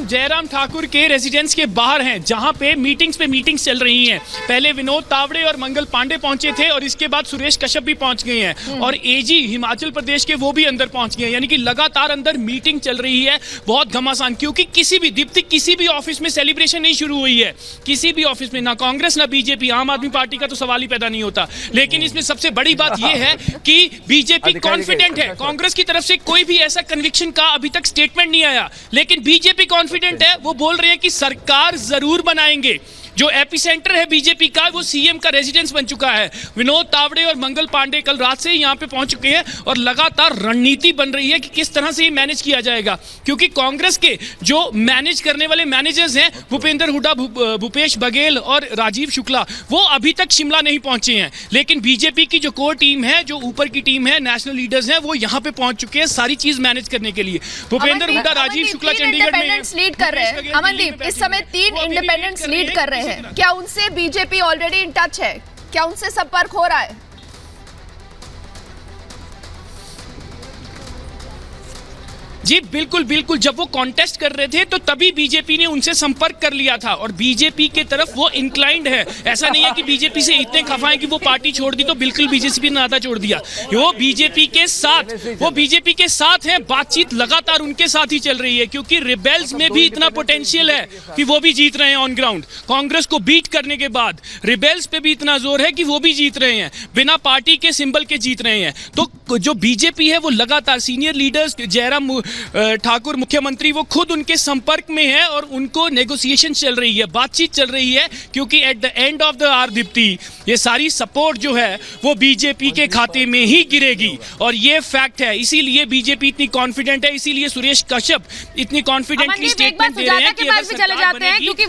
जयराम ठाकुर के रेजिडेंस के बाहर हैं, जहां पे मीटिंग्स चल रही हैं। पहले विनोद तावड़े और मंगल पांडे पहुंचे थे और इसके बाद सुरेश कश्यप भी पहुंच गए हैं और एजी हिमाचल प्रदेश के वो भी अंदर पहुंच गए हैं। यानी कि लगातार अंदर मीटिंग चल रही है, बहुत घमासान। क्योंकि किसी भी ऑफिस में सेलिब्रेशन नहीं शुरू हुई है, किसी भी ऑफिस में, ना कांग्रेस ना बीजेपी, आम आदमी पार्टी का तो सवाल ही पैदा नहीं होता। लेकिन इसमें सबसे बड़ी बात यह है कि बीजेपी कॉन्फिडेंट है। कांग्रेस की तरफ से कोई भी ऐसा कन्विक्शन का अभी तक स्टेटमेंट नहीं आया, लेकिन बीजेपी कॉन्फिडेंट है। वो बोल रहे हैं कि सरकार जरूर बनाएंगे। जो एपिसेंटर है बीजेपी का, वो सीएम का रेजिडेंस बन चुका है। विनोद तावड़े और मंगल पांडे कल रात से यहाँ पे पहुंच चुके हैं और लगातार रणनीति बन रही है कि किस तरह से ये मैनेज किया जाएगा। क्योंकि कांग्रेस के जो मैनेज करने वाले मैनेजर्स हैं, भूपेंद्र हुड्डा, भूपेश बघेल और राजीव शुक्ला, वो अभी तक शिमला नहीं पहुंचे हैं। लेकिन बीजेपी की जो कोर टीम है, जो ऊपर की टीम है, नेशनल लीडर्स हैं, वो यहाँ पे पहुंच चुके हैं सारी चीज मैनेज करने के लिए। भूपेंद्र हुड्डा, राजीव शुक्ला चंडीगढ़ में लीड कर रहे हैं। अमनदीप, इस समय 3 इंडिपेंडेंट्स लीड कर रहे हैं। क्या उनसे बीजेपी ऑलरेडी इन टच है? क्या उनसे संपर्क हो रहा है? जी बिल्कुल बिल्कुल, जब वो कॉन्टेस्ट कर रहे थे तो तभी बीजेपी ने उनसे संपर्क कर लिया था और बीजेपी के तरफ वो इंक्लाइंड है। ऐसा नहीं है कि बीजेपी से इतने खफा है कि वो पार्टी छोड़ दी तो बिल्कुल बीजेपी ने नाता छोड़ दिया। वो बीजेपी के साथ हैं, बातचीत लगातार उनके साथ ही चल रही है। क्योंकि रिबेल्स में भी इतना पोटेंशियल है कि वो भी जीत रहे हैं ऑन ग्राउंड। कांग्रेस को बीट करने के बाद रिबेल्स पे भी इतना जोर है कि वो भी जीत रहे हैं, बिना पार्टी के सिंबल के जीत रहे हैं। तो जो बीजेपी है वो लगातार सीनियर लीडर्स, जयराम ठाकुर मुख्यमंत्री, वो खुद उनके संपर्क में है और उनको नेगोशिएशन चल रही है, बातचीत चल रही है। क्योंकि at the end of the hour Deepti, ये सारी सपोर्ट जो है वो बीजेपी के खाते में ही गिरेगी और ये फैक्ट है। इसीलिए बीजेपी इतनी कॉन्फिडेंट है, इसीलिए सुरेश कश्यप इतनी कॉन्फिडेंटली स्टेटमेंट दे रहे हैं कि अगर सरकार बनेगी